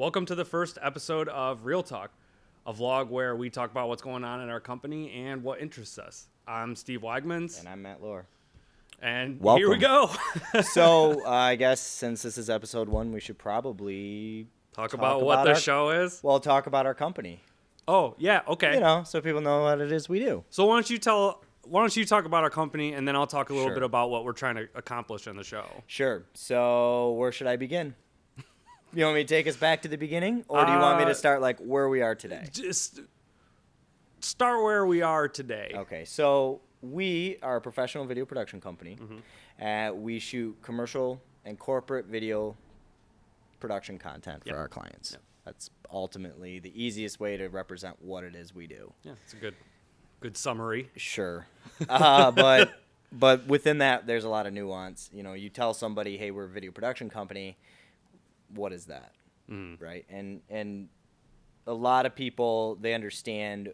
Welcome to the first episode of Real Talk, a vlog where we talk about what's going on in our company and what interests us. I'm Steve Wagmans. And I'm Matt Lohr. And Welcome. Here we go. So I guess since this is episode 1, we should probably talk about what the show is. Well, talk about our company. Oh, yeah, okay. You know, so people know what it is we do. So why don't you talk about our company, and then I'll talk a little Sure. bit about what we're trying to accomplish in the show. Sure. So where should I begin? You want me to take us back to the beginning, or do you want me to start like where we are today? Just start where we are today. Okay. So we are a professional video production company. We shoot commercial and corporate video production content for our clients. Yep. That's ultimately the easiest way to represent what it is we do. Yeah, it's a good summary. Sure. But within that, there's a lot of nuance. You know, you tell somebody, hey, we're a video production company. What is that? Right? And a lot of people, they understand,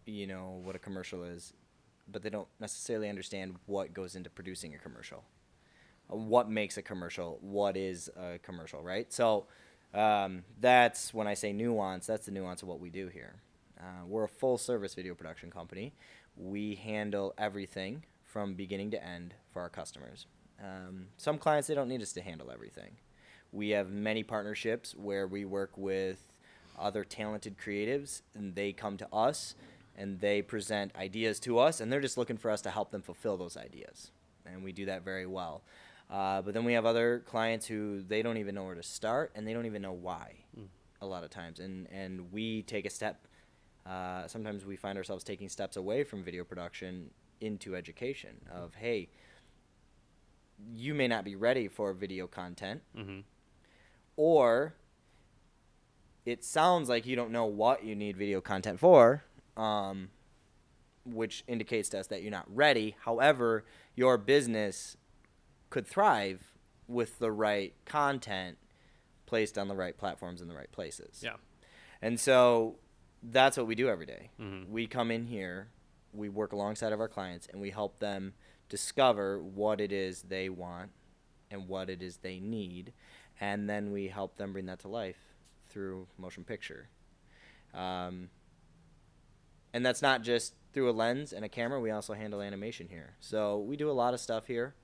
you know, what a commercial is, but they don't necessarily understand what goes into producing a commercial. What makes a commercial? What is a commercial, right? So that's when I say nuance, that's the nuance of what we do here. We're a full-service video production company. We handle everything from beginning to end for our customers. Some clients, they don't need us to handle everything. We have many partnerships where we work with other talented creatives, and they come to us, and they present ideas to us, and they're just looking for us to help them fulfill those ideas. And we do that very well. But then we have other clients who they don't even know where to start, and they don't even know why a lot of times. And we take a step. Sometimes we find ourselves taking steps away from video production into education of, hey, you may not be ready for video content, or it sounds like you don't know what you need video content for, which indicates to us that you're not ready. However, your business could thrive with the right content placed on the right platforms in the right places. Yeah. And so that's what we do every day. We come in here, we work alongside of our clients, and we help them discover what it is they want and what it is they need, and then we help them bring that to life through motion picture. And that's not just through a lens and a camera. We also handle animation here. So we do a lot of stuff here,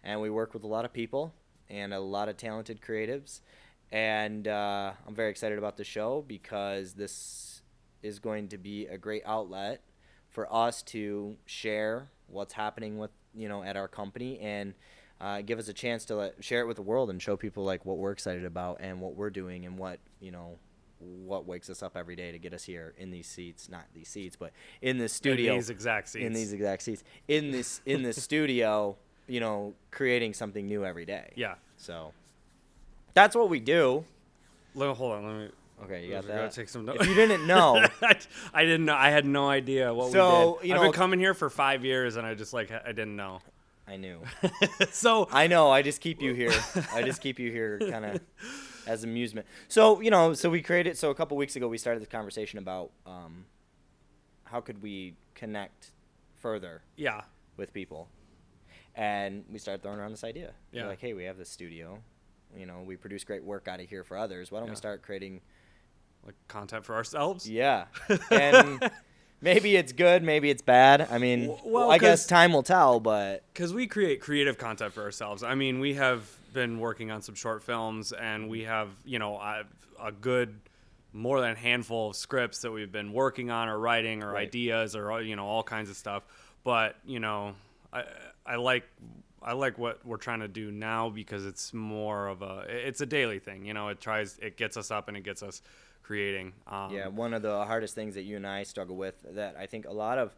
and we work with a lot of people and a lot of talented creatives. And I'm very excited about the show because this is going to be a great outlet for us to share what's happening with, you know, at our company, and give us a chance to share it with the world and show people like what we're excited about and what we're doing and what, you know, what wakes us up every day to get us here in these seats, not these seats, but in this studio, In these exact seats. in this studio, you know, creating something new every day. Yeah. So that's what we do. Hold on. Let me. Okay, you got Gotta that? take some notes. If you didn't know. I didn't know. I had no idea what we did. I've been coming here for 5 years, and I didn't know. I knew. So I know. I just keep you here. Kind of as amusement. So, you know, we created. So a couple weeks ago, we started this conversation about how could we connect further. Yeah. With people, and we started throwing around this idea. Yeah. We're like, hey, we have this studio. You know, we produce great work out of here for others. Why don't we start creating like content for ourselves? Yeah. And maybe it's good, maybe it's bad. I mean, well, I guess time will tell, but because we create creative content for ourselves. I mean, we have been working on some short films, and we have, you know, a good more than a handful of scripts that we've been working on or writing or ideas or, you know, all kinds of stuff. But, you know, I like what we're trying to do now because it's more of it's a daily thing. You know, it gets us up and it gets us creating. Yeah, one of the hardest things that you and I struggle with, that I think a lot of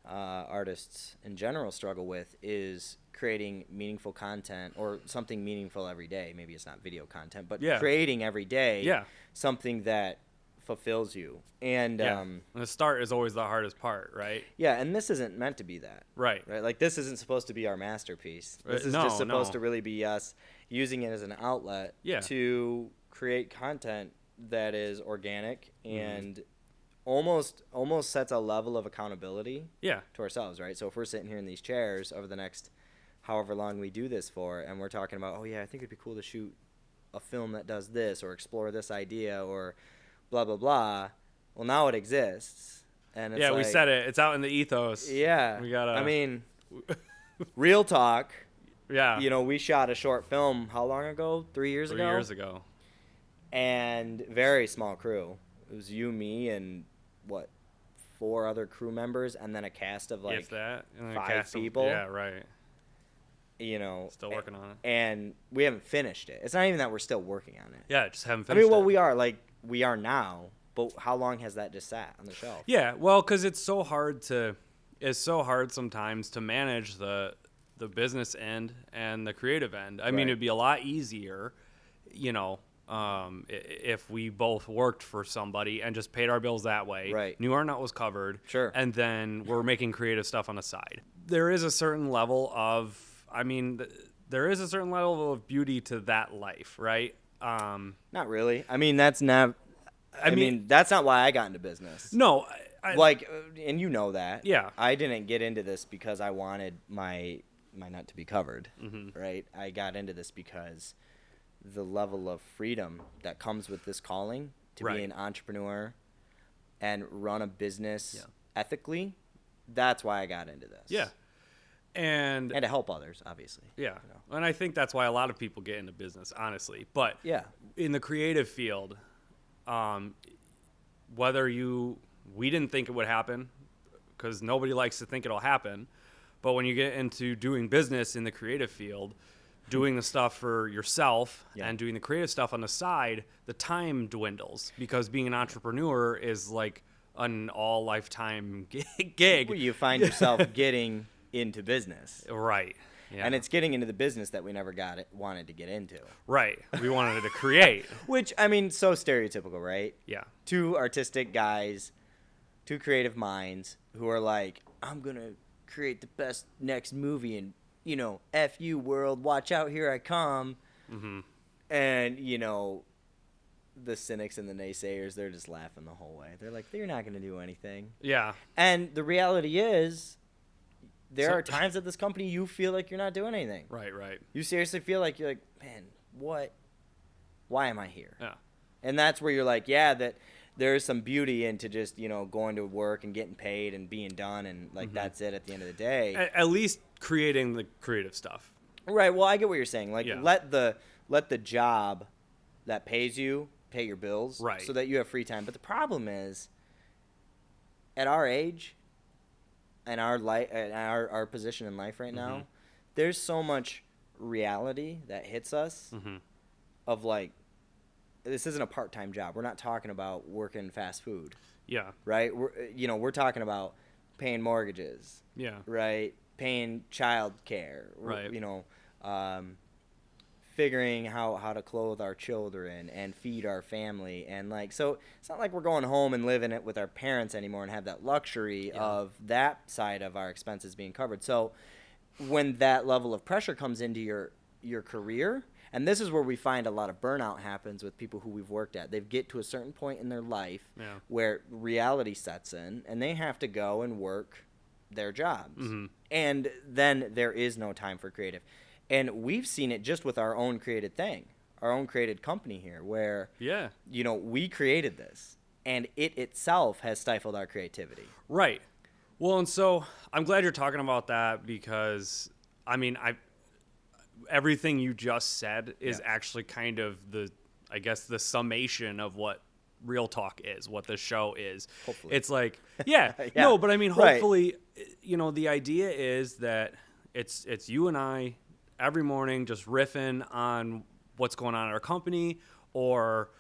artists in general struggle with, is creating meaningful content or something meaningful every day. Maybe it's not video content, but creating every day something that fulfills you. And and the start is always the hardest part, right? Yeah, and this isn't meant to be that. Right. Like, this isn't supposed to be our masterpiece. This is just supposed to really be us using it as an outlet to create content that is organic and almost sets a level of accountability to ourselves, right? So if we're sitting here in these chairs over the next however long we do this for, and we're talking about, oh yeah, I think it'd be cool to shoot a film that does this or explore this idea or blah blah blah. Well, now it exists, and it's Yeah, like, we said it. It's out in the ethos. Yeah, We gotta. I mean, real talk. Yeah. You know, we shot a short film how long ago? 3 years ago. 3 years ago. And very small crew. It was you, me, and what, 4 other crew members, and then a cast of like if that. And then 5 cast people. Yeah, right. You know, Still working on it. And we haven't finished it. It's not even that we're still working on it. Yeah, just haven't I finished mean, well, it. we are now, but how long has that just sat on the shelf? Yeah, well, because it's so hard sometimes to manage the business end and the creative end. I mean, Right. it'd be a lot easier, you know, if we both worked for somebody and just paid our bills that way. Right. Knew our nut was covered. Sure. And then we're making creative stuff on the side. There is a certain level of, there is a certain level of beauty to that life, right? Not really. I mean, that's not. I mean, that's not why I got into business. No. And you know that. Yeah. I didn't get into this because I wanted my nut to be covered, Mm-hmm. right? I got into this because the level of freedom that comes with this calling to Right. be an entrepreneur and run a business Yeah. ethically, that's why I got into this. Yeah. And to help others, obviously. yeah. You know. And I think that's why a lot of people get into business, honestly. But Yeah. in the creative field, we didn't think it would happen because nobody likes to think it'll happen. But when you get into doing business in the creative field, doing the stuff for yourself Yeah. and doing the creative stuff on the side, the time dwindles because being an entrepreneur is like an all lifetime gig. Well, you find yourself getting into business. Right. Yeah. And it's getting into the business that we never wanted to get into. right. We wanted to create. Which, I mean, so stereotypical, right? Yeah. 2 artistic guys, 2 creative minds who are like, I'm going to create the best next movie and, you know, F you world, watch out, here I come. Mm-hmm. And, you know, the cynics and the naysayers, they're just laughing the whole way. They're like, they're not going to do anything. Yeah. And the reality is, there are times at this company you feel like you're not doing anything. Right. Right. You seriously feel like you're like, man, what? Why am I here? Yeah. And that's where you're like, yeah, that there is some beauty into just, you know, going to work and getting paid and being done and like Mm-hmm. that's it at the end of the day. At least creating the creative stuff. Right. Well, I get what you're saying. Like Yeah. let the job that pays you pay your bills, Right. so that you have free time. But the problem is, at our age, and our position in life right now, Mm-hmm. there's so much reality that hits us Mm-hmm. of like, this isn't a part-time job. We're not talking about working fast food, Yeah. right? We're talking about paying mortgages, Yeah. right? Paying child care, Right. figuring how to clothe our children and feed our family. And like, so it's not like we're going home and living it with our parents anymore and have that luxury of that side of our expenses being covered. So when that level of pressure comes into your career, and this is where we find a lot of burnout happens with people who we've worked at. They get to a certain point in their life Yeah. where reality sets in and they have to go and work their jobs. Mm-hmm. And then there is no time for creative. And we've seen it just with our own created thing, our own created company here, where, Yeah. we created this and it itself has stifled our creativity. Right. Well, and so I'm glad you're talking about that because, I mean, everything you just said is actually kind of the summation of what Real Talk is, what the show is. Hopefully. It's like, yeah, Yeah. no, but I mean, Right. hopefully, the idea is that it's you and I every morning just riffing on what's going on in our company or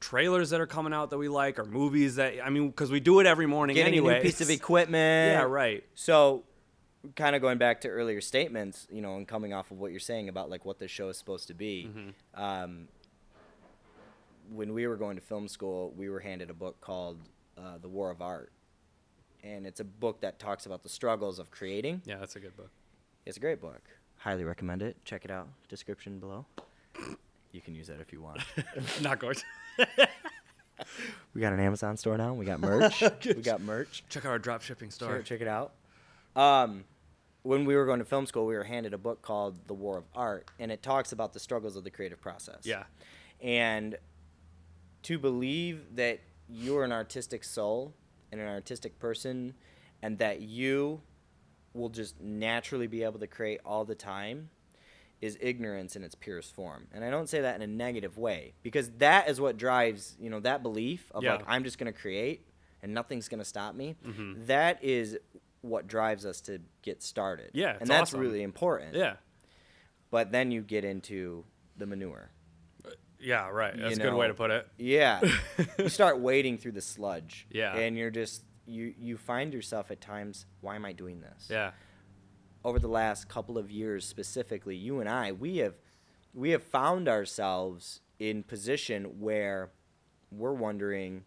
trailers that are coming out that we like or movies because we do it every morning Getting anyway. a new piece of equipment. Yeah, right. So kind of going back to earlier statements, and coming off of what you're saying about like what this show is supposed to be. Mm-hmm. When we were going to film school, we were handed a book called The War of Art. And it's a book that talks about the struggles of creating. Yeah, that's a good book. It's a great book. Highly recommend it. Check it out. Description below. You can use that if you want. Not going to. We got an Amazon store now. We got merch. We got merch. Check out our drop shipping store. Check it out. when we were going to film school, we were handed a book called The War of Art, and it talks about the struggles of the creative process. Yeah. And to believe that you're an artistic soul and an artistic person, and that you will just naturally be able to create all the time, is ignorance in its purest form. And I don't say that in a negative way, because that is what drives, that belief of like, I'm just going to create and nothing's going to stop me. Mm-hmm. That is what drives us to get started. Yeah. And that's awesome. really important. Yeah. But then you get into the manure. Yeah, right. That's a good way to put it. Yeah. You start wading through the sludge. Yeah. And you're just, you find yourself at times, why am I doing this? Yeah. Over the last couple of years specifically, you and I, we have found ourselves in position where we're wondering,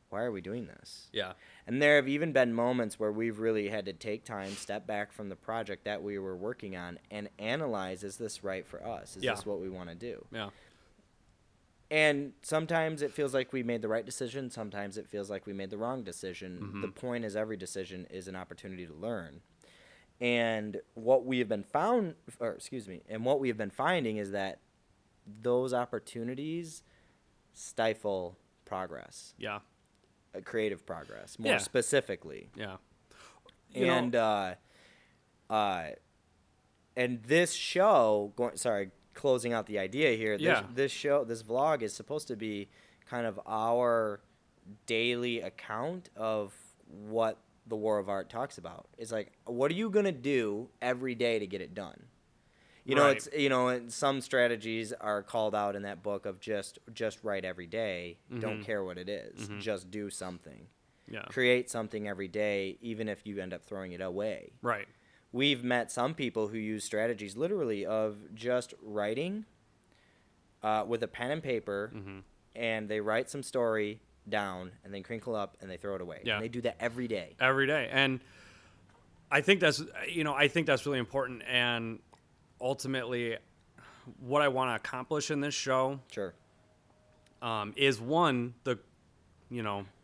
why are we doing this? Yeah. And there have even been moments where we've really had to take time, step back from the project that we were working on, and analyze, is this right for us? Is this what we want to do? Yeah. And sometimes it feels like we made the right decision. Sometimes it feels like we made the wrong decision. Mm-hmm. The point is, every decision is an opportunity to learn. And what we have been finding is that those opportunities stifle progress. Yeah. Creative progress, more specifically. Yeah. And this show, closing out the idea here. This vlog is supposed to be kind of our daily account of what the War of Art talks about. It's like, what are you going to do every day to get it done? It's, some strategies are called out in that book of just write every day. Mm-hmm. Don't care what it is. Mm-hmm. Just do something. Yeah. Create something every day, even if you end up throwing it away. Right. We've met some people who use strategies literally of just writing with a pen and paper, mm-hmm. and they write some story down and then crinkle up and they throw it away. Yeah. And they do that every day. Every day. And I think that's really important. And ultimately, what I want to accomplish in this show is one,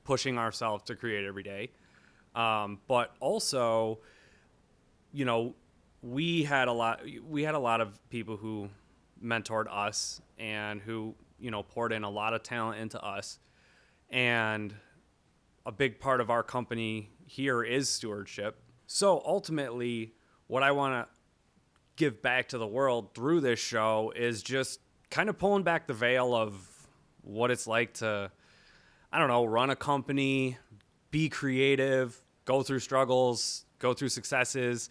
pushing ourselves to create every day. But also, we had a lot of people who mentored us and who, poured in a lot of talent into us. And a big part of our company here is Stewardship. So ultimately, what I want to give back to the world through this show is just kind of pulling back the veil of what it's like to, run a company, be creative, go through struggles, go through successes,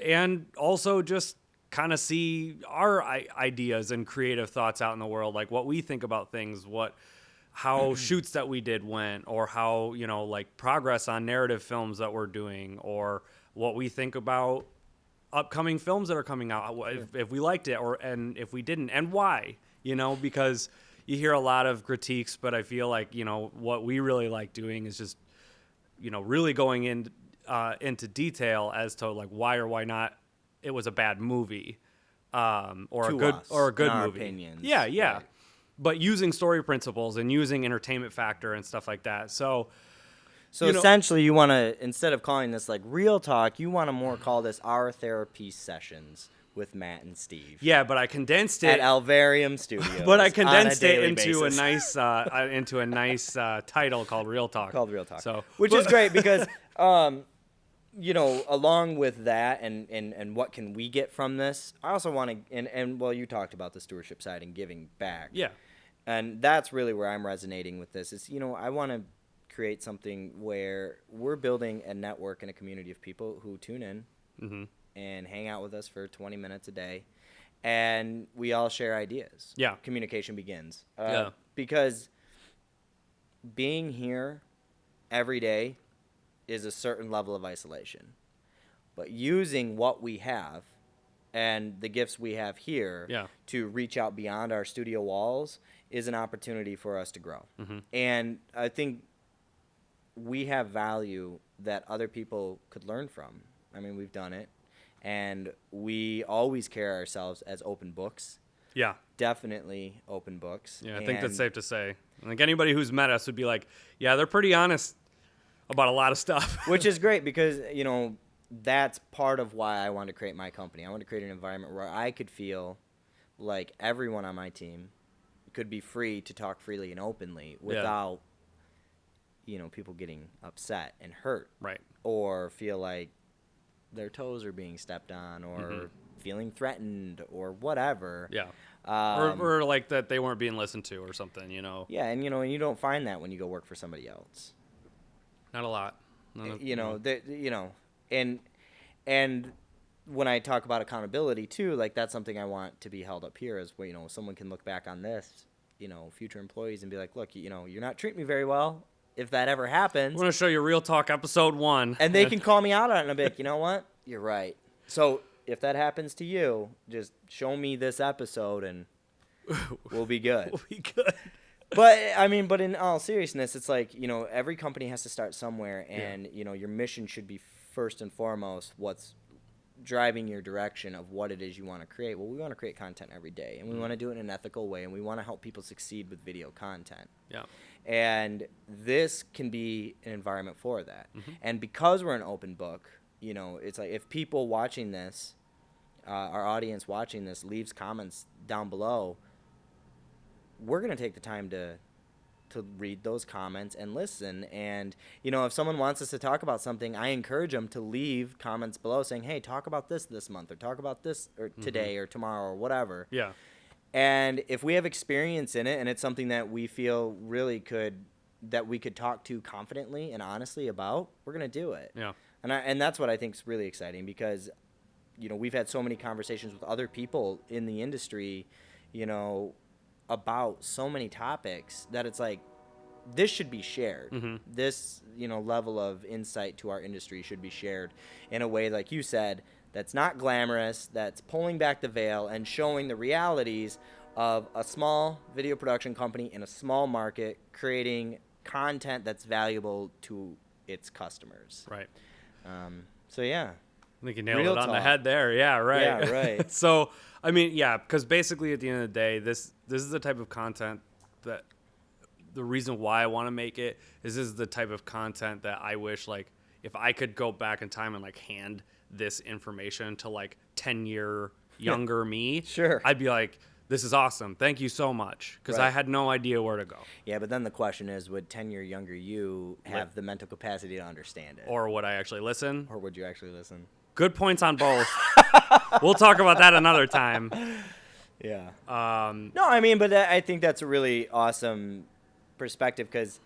and also just kind of see our ideas and creative thoughts out in the world, like what we think about things, how shoots that we did went, or how, progress on narrative films that we're doing, or what we think about upcoming films that are coming out, if we liked it, and if we didn't, and why, because you hear a lot of critiques, but I feel like, what we really like doing is just, really going into detail as to like why or why not it was a bad movie, or a good movie. Opinions. Yeah. Right. But using story principles and using entertainment factor and stuff like that. So essentially, you want to, instead of calling this like real talk, you want to more call this our therapy sessions with Matt and Steve. Yeah, but I condensed it at Alvarium Studios. But I condensed it into a nice title called Real Talk. So, which is great because along with that and what can we get from this, I also want to and you talked about the stewardship side and giving back. Yeah. And that's really where I'm resonating with this. Is I want to create something where we're building a network and a community of people who tune in mm-hmm. and hang out with us for 20 minutes a day, and we all share ideas. Yeah. Communication begins. Because being here every day is a certain level of isolation. But using what we have and the gifts we have here to reach out beyond our studio walls is an opportunity for us to grow. Mm-hmm. And I think we have value that other people could learn from. I mean, we've done it. And we always carry ourselves as open books. Yeah. Definitely open books. Yeah, I think that's safe to say. Like anybody who's met us would be like, yeah, they're pretty honest about a lot of stuff. Which is great because, that's part of why I wanted to create my company. I wanted to create an environment where I could feel like everyone on my team could be free to talk freely and openly without, people getting upset and hurt. Right. Or feel like their toes are being stepped on or feeling threatened or whatever. Yeah. Or like that they weren't being listened to or something, Yeah, and and you don't find that when you go work for somebody else. Not a lot. And when I talk about accountability too, like that's something I want to be held up here as well, someone can look back on this, future employees and be like, look, you're not treating me very well. If that ever happens, I'm going to show you Real Talk episode 1. And they can call me out on it and be like, you know what? You're right. So if that happens to you, just show me this episode and we'll be good. We'll be good. But in all seriousness, it's like, every company has to start somewhere, and, your mission should be first and foremost what's driving your direction of what it is you want to create. Well, we want to create content every day, and we want to do it in an ethical way, and we want to help people succeed with video content. Yeah. And this can be an environment for that. And because we're an open book, it's like if people watching this, our audience watching this, leaves comments down below, we're going to take the time to read those comments and listen. And, if someone wants us to talk about something, I encourage them to leave comments below saying, hey, talk about this month, or talk about this or today or tomorrow or whatever. Yeah. And if we have experience in it and it's something that we feel really that we could talk to confidently and honestly about, we're going to do it. Yeah. And that's what I think is really exciting, because, we've had so many conversations with other people in the industry, about so many topics that it's like, this should be shared. This, level of insight to our industry should be shared in a way, like you said, that's not glamorous, that's pulling back the veil and showing the realities of a small video production company in a small market creating content that's valuable to its customers. Right. So, yeah. I think you nailed it on the head there. Yeah, right. Yeah, right. So, because basically at the end of the day, this is the type of content that the reason why I want to make it is this is the type of content that I wish, like, if I could go back in time and, like, hand this information to, like, 10-year younger me, sure, I'd be like, this is awesome. Thank you so much. Because I had no idea where to go. Yeah, but then the question is, would 10-year younger you have the mental capacity to understand it? Or would I actually listen? Or would you actually listen? Good points on both. We'll talk about that another time. Yeah. No, but I think that's a really awesome perspective, because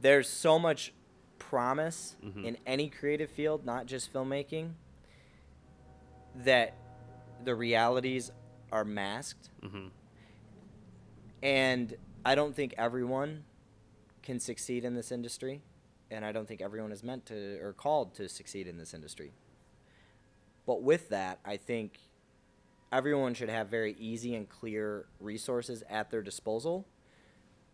there's so much promise in any creative field, not just filmmaking, that the realities are masked. And I don't think everyone can succeed in this industry, and I don't think everyone is meant to or called to succeed in this industry. But with that, I think everyone should have very easy and clear resources at their disposal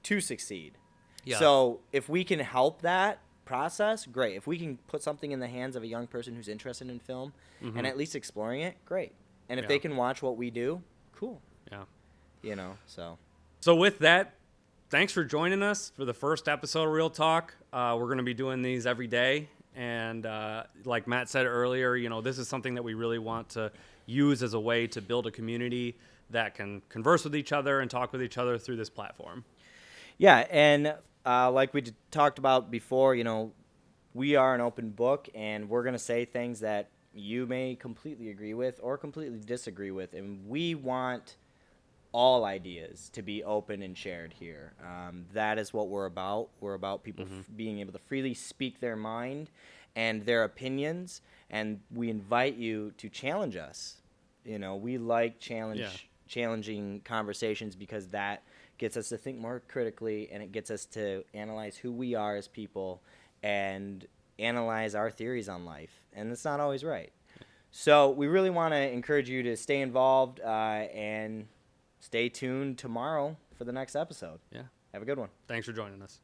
to succeed. Yeah. So if we can help that process, great. If we can put something in the hands of a young person who's interested in film and at least exploring it, great. And if they can watch what we do, cool. Yeah. So with that, thanks for joining us for the first episode of Real Talk. We're going to be doing these every day. And like Matt said earlier, this is something that we really want to use as a way to build a community that can converse with each other and talk with each other through this platform. Yeah, and like we talked about before, we are an open book, and we're going to say things that you may completely agree with or completely disagree with, and we want all ideas to be open and shared here. That is what we're about. We're about people being able to freely speak their mind and their opinions, and we invite you to challenge us. We like challenging conversations, because that gets us to think more critically, and it gets us to analyze who we are as people and analyze our theories on life. And it's not always right. So we really want to encourage you to stay involved and stay tuned tomorrow for the next episode. Yeah. Have a good one. Thanks for joining us.